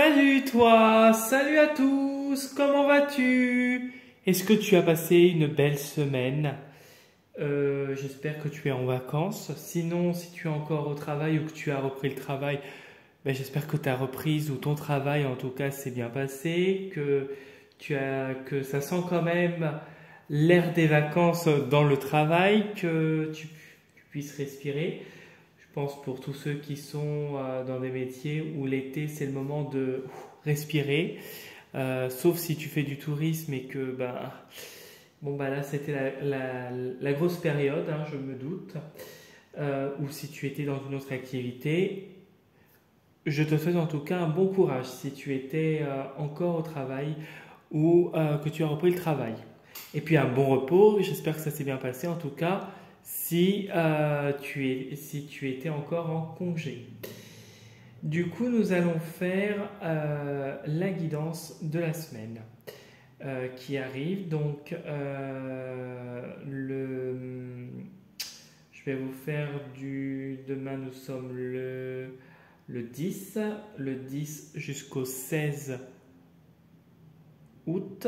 Salut toi, salut à tous, comment vas-tu? Est-ce que tu as passé une belle semaine? J'espère que tu es en vacances. Sinon, si tu es encore au travail ou que tu as repris le travail, ben, j'espère que ta reprise ou ton travail en tout cas s'est bien passé, que ça sent quand même l'air des vacances dans le travail, que tu puisses respirer. Je pense pour tous ceux qui sont dans des métiers où l'été c'est le moment de respirer. Sauf si tu fais du tourisme et que bon bah là c'était la grosse période, hein, je me doute. Ou si tu étais dans une autre activité, je te souhaite en tout cas un bon courage si tu étais encore au travail ou que tu as repris le travail. Et puis un bon repos, j'espère que ça s'est bien passé en tout cas si tu étais encore en congé. Du coup, nous allons faire la guidance de la semaine qui arrive. Donc, je vais vous faire demain, nous sommes le 10, le 10 jusqu'au 16 août.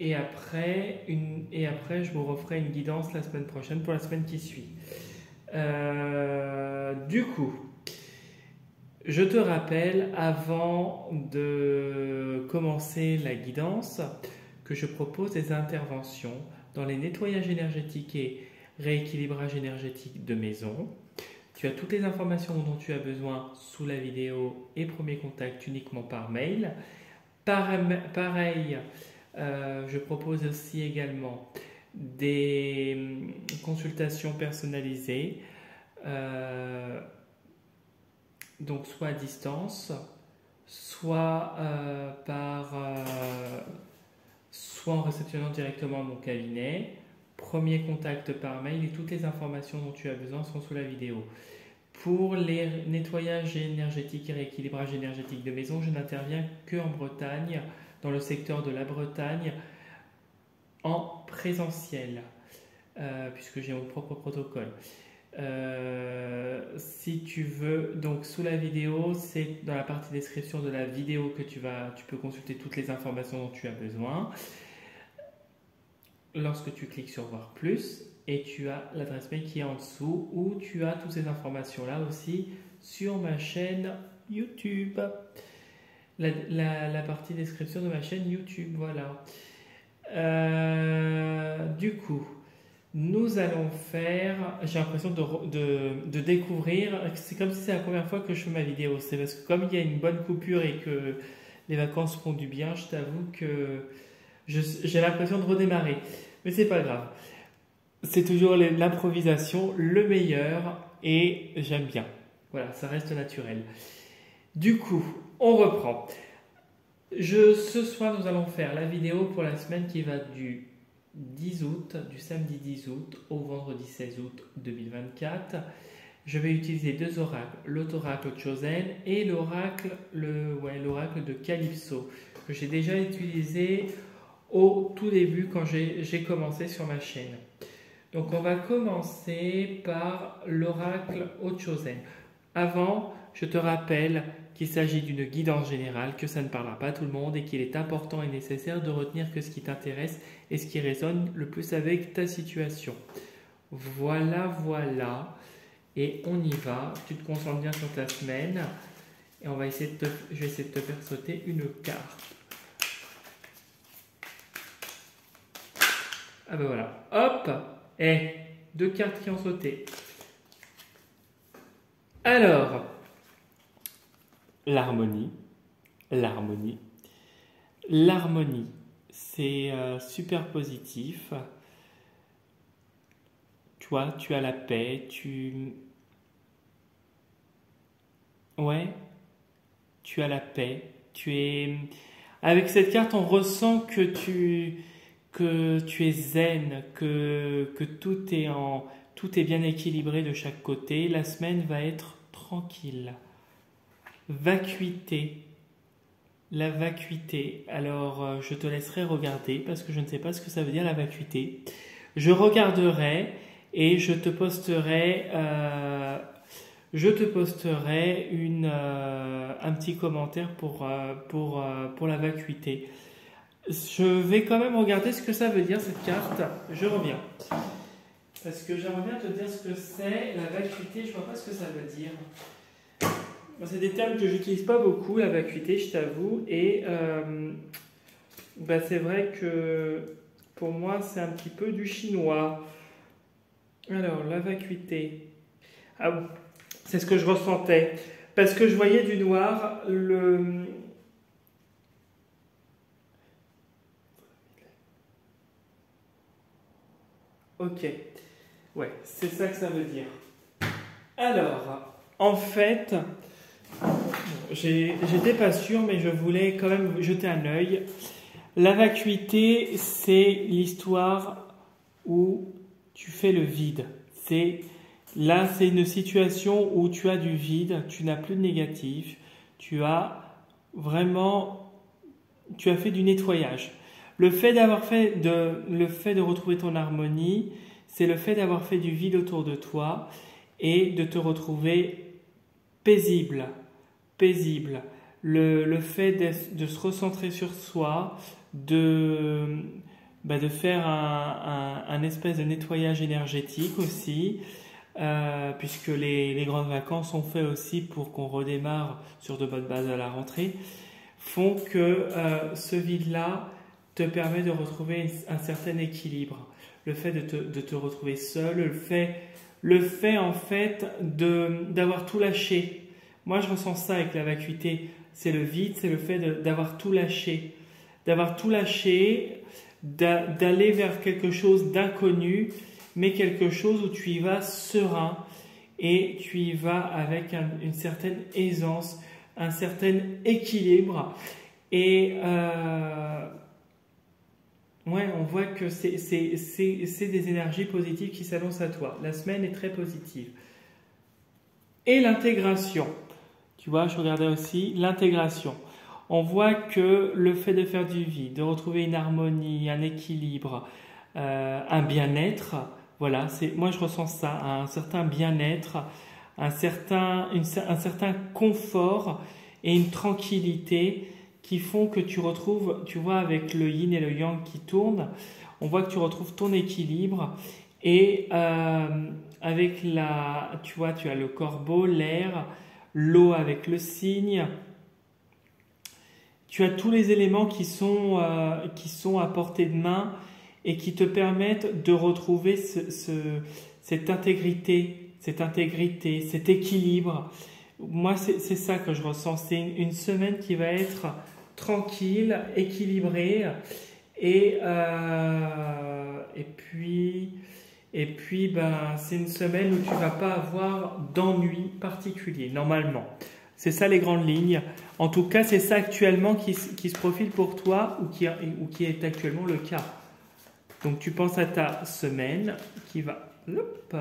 Et après, je vous referai une guidance la semaine prochaine pour la semaine qui suit. Du coup, je te rappelle avant de commencer la guidance que je propose des interventions dans les nettoyages énergétiques et rééquilibrage énergétique de maison. Tu as toutes les informations dont tu as besoin sous la vidéo et premier contact uniquement par mail. Pareil, je propose aussi également des consultations personnalisées, donc soit à distance, soit soit en réceptionnant directement mon cabinet. Premier contact par mail et toutes les informations dont tu as besoin sont sous la vidéo. Pour les nettoyages énergétiques et rééquilibrage énergétique de maison, je n'interviens que en Bretagne, dans le secteur de la Bretagne, en présentiel, puisque j'ai mon propre protocole. Si tu veux, donc sous la vidéo, c'est dans la partie description de la vidéo que tu peux consulter toutes les informations dont tu as besoin. Lorsque tu cliques sur voir plus, et tu as l'adresse mail qui est en dessous, où tu as toutes ces informations là aussi sur ma chaîne YouTube. La partie description de ma chaîne YouTube, voilà. Du coup, nous allons faire, j'ai l'impression de découvrir, c'est comme si c'est la première fois que je fais ma vidéo, c'est parce que comme il y a une bonne coupure et que les vacances font du bien, je t'avoue que j'ai l'impression de redémarrer, mais c'est pas grave. C'est toujours l'improvisation, le meilleur, et j'aime bien. Voilà, ça reste naturel. Du coup, on reprend. Ce soir, nous allons faire la vidéo pour la semaine qui va du 10 août, du samedi 10 août au vendredi 16 août 2024. Je vais utiliser deux oracles, l'autoracle Chosen et l'oracle de Calypso, que j'ai déjà utilisé au tout début quand j'ai commencé sur ma chaîne. Donc on va commencer par l'oracle Chosen. Avant, je te rappelle qu'il s'agit d'une guidance générale, que ça ne parlera pas à tout le monde et qu'il est important et nécessaire de retenir que ce qui t'intéresse et ce qui résonne le plus avec ta situation. Voilà. Et on y va. Tu te concentres bien sur ta semaine et je vais essayer de te faire sauter une carte. Ah ben voilà. Hop! Et deux cartes qui ont sauté. Alors, l'harmonie, c'est super positif. Tu vois, tu as la paix, tu as la paix. Avec cette carte, on ressent que tu es zen, que tout est bien équilibré de chaque côté. La semaine va être tranquille. Vacuité. La vacuité. Alors, je te laisserai regarder parce que je ne sais pas ce que ça veut dire la vacuité. Je regarderai et je te posterai je te posterai un petit commentaire pour la vacuité. Je vais quand même regarder ce que ça veut dire cette carte. Je reviens. Parce que j'aimerais bien te dire ce que c'est. La vacuité, je ne vois pas ce que ça veut dire. C'est des termes que j'utilise pas beaucoup, la vacuité, je t'avoue. Et c'est vrai que pour moi, c'est un petit peu du chinois. Alors, la vacuité. Ah bon, c'est ce que je ressentais. Parce que je voyais du noir, Ok, ouais, c'est ça que ça veut dire. Alors, en fait, j'étais pas sûr, mais je voulais quand même jeter un œil. La vacuité, c'est l'histoire où tu fais le vide. Là, c'est une situation où tu as du vide, tu n'as plus de négatif, tu as fait du nettoyage. Le fait de retrouver ton harmonie, c'est le fait d'avoir fait du vide autour de toi et de te retrouver paisible. Le fait de se recentrer sur soi, de faire un espèce de nettoyage énergétique aussi, puisque les grandes vacances sont faites aussi pour qu'on redémarre sur de bonnes bases à la rentrée, font que ce vide-là te permet de retrouver un certain équilibre. Le fait de te retrouver seul, le fait en fait d'avoir tout lâché. Moi, je ressens ça avec la vacuité. C'est le vide, c'est le fait d'avoir tout lâché. D'avoir tout lâché, d'aller vers quelque chose d'inconnu, mais quelque chose où tu y vas serein et tu y vas avec une certaine aisance, un certain équilibre. Et on voit que c'est des énergies positives qui s'annoncent à toi. La semaine est très positive. Et l'intégration. Tu vois, je regardais aussi l'intégration. On voit que le fait de faire du vide, de retrouver une harmonie, un équilibre, un bien-être, voilà, moi je ressens ça, un certain bien-être, un certain confort et une tranquillité qui font que tu retrouves, tu vois, avec le yin et le yang qui tournent, on voit que tu retrouves ton équilibre et avec tu vois, tu as le corbeau, l'air, l'eau avec le cygne. Tu as tous les éléments qui sont à portée de main et qui te permettent de retrouver cette intégrité, cet équilibre. Moi, c'est ça que je ressens. C'est une semaine qui va être tranquille, équilibrée et puis c'est une semaine où tu vas pas avoir d'ennui particulier, normalement. C'est ça les grandes lignes. En tout cas, c'est ça actuellement qui se profile pour toi ou qui est actuellement le cas. Donc, tu penses à ta semaine qui va... Hop,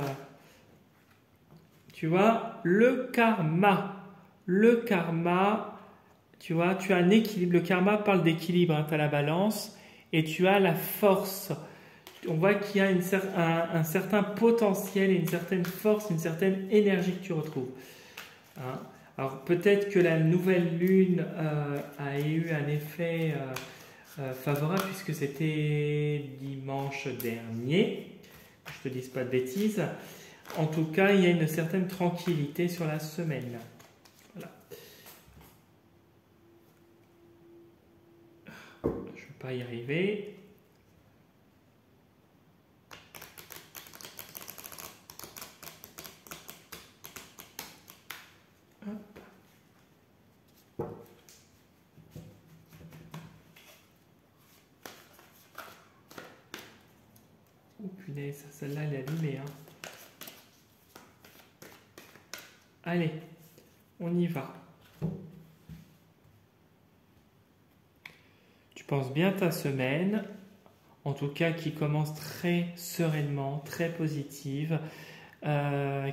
tu vois, le karma. Le karma, tu vois, tu as un équilibre. Le karma parle d'équilibre. Hein, tu as la balance et tu as la force. On voit qu'il y a un certain potentiel et une certaine force, une certaine énergie que tu retrouves. Hein. Alors peut-être que la nouvelle lune a eu un effet favorable puisque c'était dimanche dernier. Que je te dise pas de bêtises. En tout cas, il y a une certaine tranquillité sur la semaine. Voilà. Je ne vais pas y arriver. Oh punaise, celle-là elle est allumée. Hein. Allez, on y va. Tu penses bien ta semaine, en tout cas qui commence très sereinement, très positive,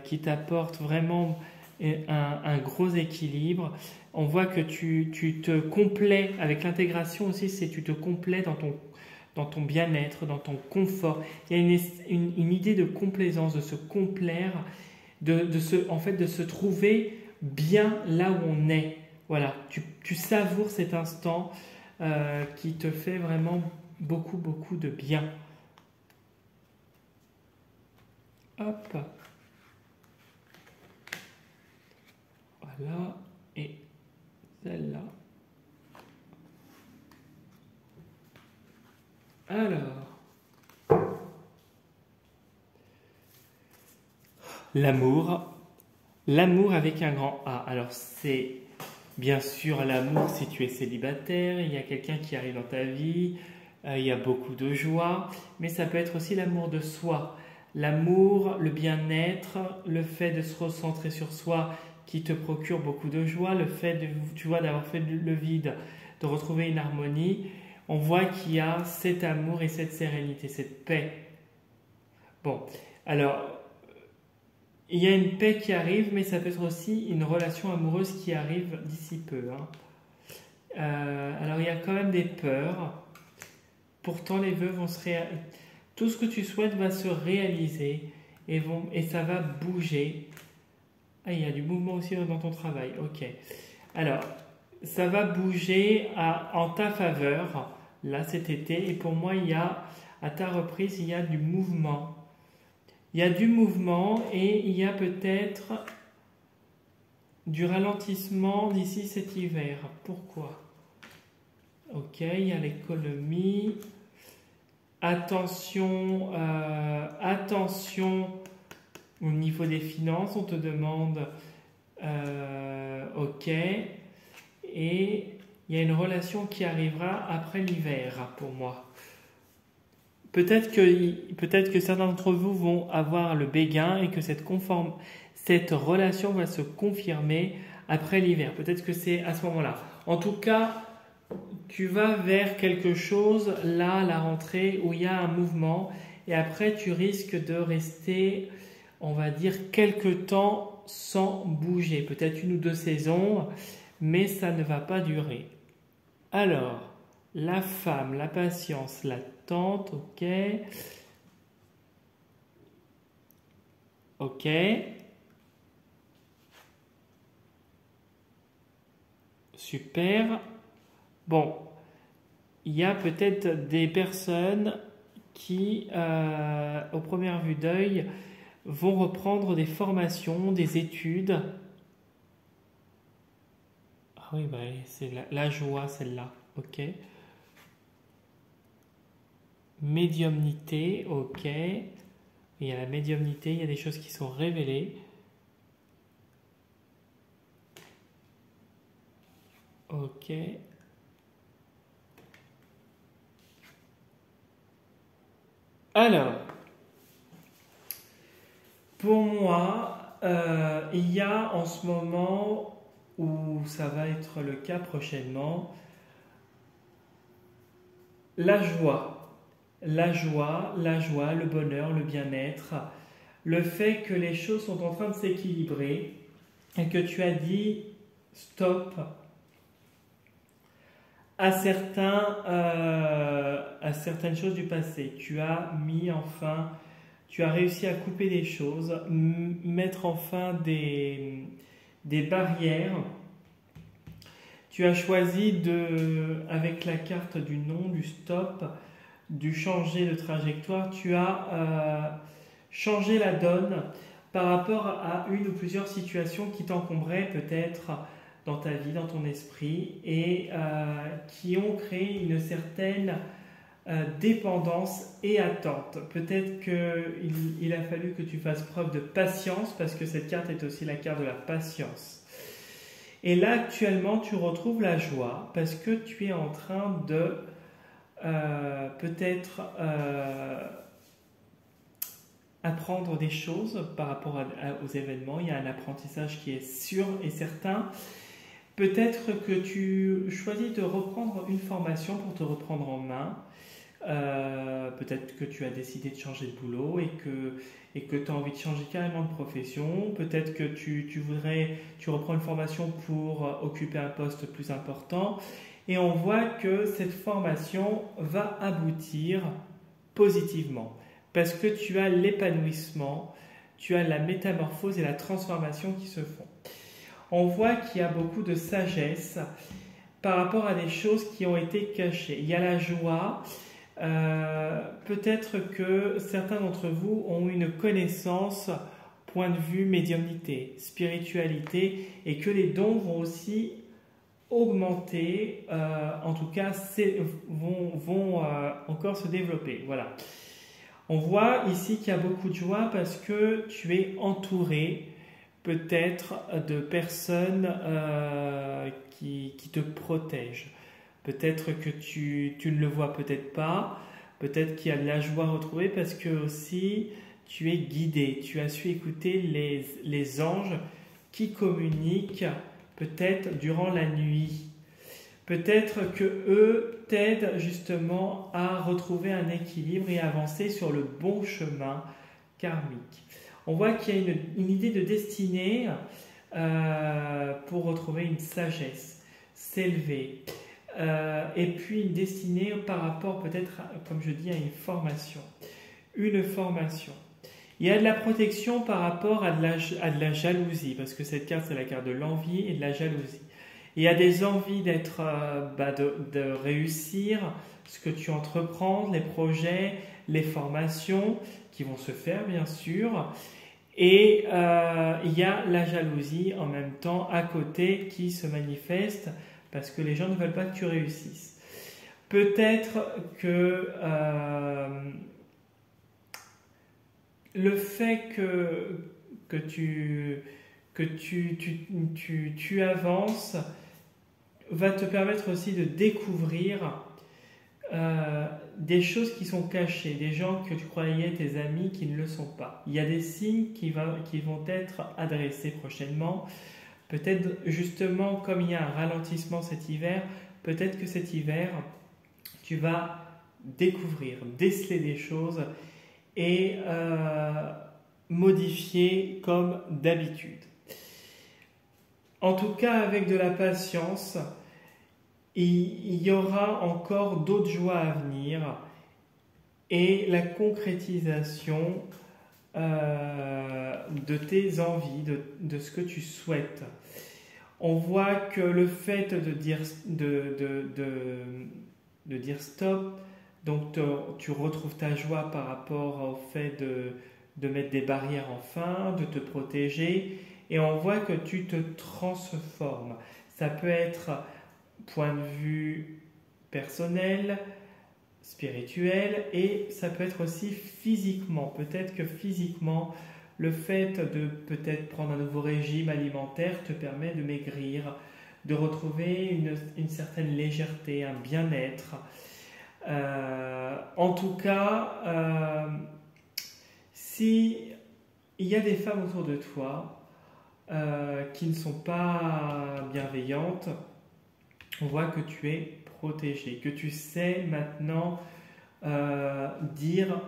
qui t'apporte vraiment un gros équilibre. On voit que tu te complais, avec l'intégration aussi, tu te complais dans ton bien-être, dans ton confort. Il y a une idée de complaisance, de se complaire en fait, de se trouver bien là où on est. Voilà, tu savoures cet instant qui te fait vraiment beaucoup, beaucoup de bien. Hop. Voilà. Et celle-là. Alors. L'amour. L'amour avec un grand A. Alors c'est bien sûr l'amour si tu es célibataire, il y a quelqu'un qui arrive dans ta vie, il y a beaucoup de joie, mais ça peut être aussi l'amour de soi. L'amour, le bien-être, le fait de se recentrer sur soi qui te procure beaucoup de joie, le fait de, tu vois, d'avoir fait le vide, de retrouver une harmonie, on voit qu'il y a cet amour et cette sérénité, cette paix. Bon, alors, il y a une paix qui arrive, mais ça peut être aussi une relation amoureuse qui arrive d'ici peu. Alors, il y a quand même des peurs. Pourtant, les vœux vont se réaliser. Tout ce que tu souhaites va se réaliser et ça va bouger. Ah, il y a du mouvement aussi dans ton travail. Ok. Alors, ça va bouger en ta faveur, là, cet été. Et pour moi, à ta reprise, il y a du mouvement. Il y a du mouvement et il y a peut-être du ralentissement d'ici cet hiver. Pourquoi? Ok, il y a l'économie. Attention, attention au niveau des finances, on te demande ok. Et il y a une relation qui arrivera après l'hiver pour moi. Peut-être que certains d'entre vous vont avoir le béguin et que cette relation va se confirmer après l'hiver. Peut-être que c'est à ce moment-là. En tout cas, tu vas vers quelque chose, là, la rentrée, où il y a un mouvement. Et après, tu risques de rester, on va dire, quelques temps sans bouger. Peut-être 1 ou 2 saisons, mais ça ne va pas durer. Alors, la femme, la patience, l'attente, ok. Ok. Super. Bon, il y a peut-être des personnes qui, au première vue d'œil, vont reprendre des formations, des études. Ah oui, bah, c'est la joie, celle-là. Ok. Médiumnité, ok. Il y a la médiumnité, il y a des choses qui sont révélées. Ok. Alors, pour moi, il y a en ce moment, où ça va être le cas prochainement, la joie. La joie, le bonheur, le bien-être, le fait que les choses sont en train de s'équilibrer et que tu as dit stop à certaines choses du passé. Tu as réussi à couper des choses, mettre enfin des barrières. Tu as choisi avec la carte du non, du stop, du changer de trajectoire, tu as changé la donne par rapport à une ou plusieurs situations qui t'encombraient peut-être dans ta vie, dans ton esprit, et qui ont créé une certaine dépendance et attente. Peut-être qu'il a fallu que tu fasses preuve de patience, parce que cette carte est aussi la carte de la patience. Et là, actuellement, tu retrouves la joie, parce que tu es en train de peut-être apprendre des choses par rapport aux événements. Il y a un apprentissage qui est sûr et certain. Peut-être que tu choisis de reprendre une formation pour te reprendre en main. Peut-être que tu as décidé de changer de boulot et que tu as envie de changer carrément de profession. Peut-être que tu reprends une formation pour occuper un poste plus important. Et on voit que cette formation va aboutir positivement parce que tu as l'épanouissement, tu as la métamorphose et la transformation qui se font. On voit qu'il y a beaucoup de sagesse par rapport à des choses qui ont été cachées. Il y a la joie. Peut-être que certains d'entre vous ont une connaissance, point de vue médiumnité, spiritualité, et que les dons vont aussi augmenter, en tout cas vont encore se développer. Voilà. On voit ici qu'il y a beaucoup de joie parce que tu es entouré peut-être de personnes qui te protègent. Peut-être que tu ne le vois peut-être pas, peut-être qu'il y a de la joie retrouvée parce que aussi tu es guidé, tu as su écouter les anges qui communiquent peut-être durant la nuit. Peut-être que eux t'aident justement à retrouver un équilibre et avancer sur le bon chemin karmique. On voit qu'il y a une idée de destinée pour retrouver une sagesse, s'élever. Et puis une destinée par rapport peut-être, comme je dis, à une formation. Une formation. Il y a de la protection par rapport à de la jalousie, parce que cette carte, c'est la carte de l'envie et de la jalousie. Il y a des envies de réussir ce que tu entreprends, les projets, les formations qui vont se faire, bien sûr. Et il y a la jalousie en même temps à côté qui se manifeste parce que les gens ne veulent pas que tu réussisses. Peut-être que le fait que tu avances va te permettre aussi de découvrir des choses qui sont cachées, des gens que tu croyais tes amis qui ne le sont pas. Il y a des signes qui vont être adressés prochainement. Peut-être justement, comme il y a un ralentissement cet hiver, peut-être que cet hiver, tu vas découvrir, déceler des choses et modifier comme d'habitude. En tout cas, avec de la patience, il y aura encore d'autres joies à venir et la concrétisation de tes envies, de ce que tu souhaites. On voit que le fait de dire stop, donc tu retrouves ta joie par rapport au fait de mettre des barrières enfin, de te protéger, et on voit que tu te transformes. Ça peut être point de vue personnel, spirituel, et ça peut être aussi physiquement. Peut-être que physiquement, le fait de peut-être prendre un nouveau régime alimentaire te permet de maigrir, de retrouver une certaine légèreté, un bien-être. En tout cas, si il y a des femmes autour de toi qui ne sont pas bienveillantes, on voit que tu es protégé, que tu sais maintenant dire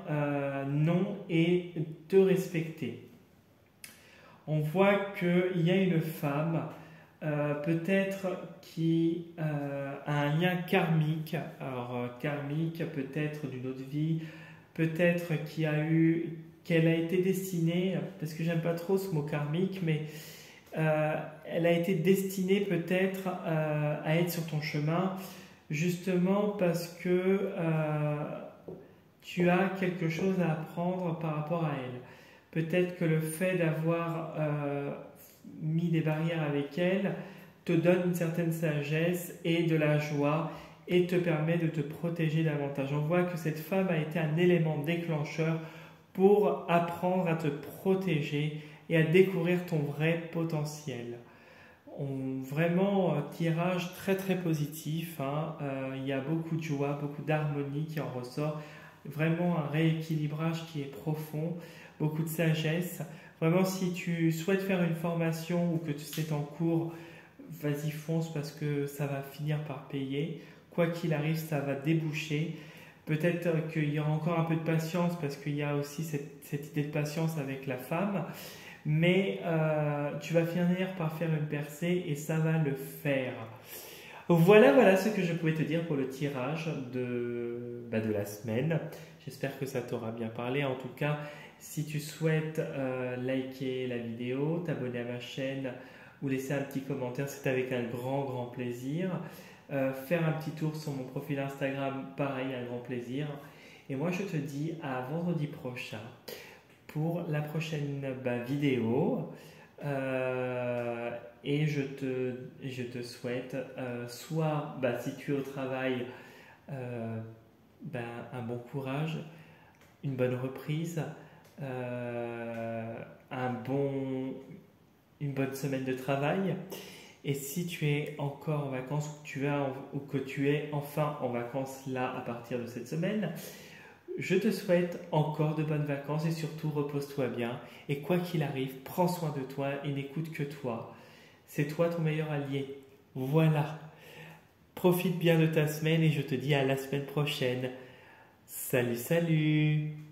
non et te respecter. On voit qu'il y a une femme peut-être qui a un lien karmique, alors karmique peut-être d'une autre vie, peut-être qu'elle a été destinée, parce que j'aime pas trop ce mot karmique, mais elle a été destinée peut-être à être sur ton chemin, justement parce que tu as quelque chose à apprendre par rapport à elle. Peut-être que le fait d'avoir mis des barrières avec elle te donne une certaine sagesse et de la joie et te permet de te protéger davantage. On voit que cette femme a été un élément déclencheur pour apprendre à te protéger et à découvrir ton vrai potentiel. Vraiment un tirage très très positif, hein. Il y a beaucoup de joie, beaucoup d'harmonie qui en ressort, vraiment un rééquilibrage qui est profond, beaucoup de sagesse. Vraiment, si tu souhaites faire une formation ou que c'est en cours, vas-y fonce parce que ça va finir par payer. Quoi qu'il arrive, ça va déboucher. Peut-être qu'il y aura encore un peu de patience parce qu'il y a aussi cette idée de patience avec la femme. Mais tu vas finir par faire une percée et ça va le faire. Voilà ce que je pouvais te dire pour le tirage de la semaine. J'espère que ça t'aura bien parlé en tout cas. Si tu souhaites liker la vidéo, t'abonner à ma chaîne ou laisser un petit commentaire, c'est avec un grand plaisir. Faire un petit tour sur mon profil Instagram, pareil, un grand plaisir. Et moi, je te dis à vendredi prochain pour la prochaine vidéo. Et je te souhaite soit, si tu es au travail, un bon courage, une bonne reprise, une bonne semaine de travail. Et si tu es encore en vacances ou que tu es enfin en vacances là à partir de cette semaine, je te souhaite encore de bonnes vacances et surtout repose-toi bien. Et quoi qu'il arrive, prends soin de toi et n'écoute que toi. C'est toi ton meilleur allié. Voilà. Profite bien de ta semaine et je te dis à la semaine prochaine. Salut, salut!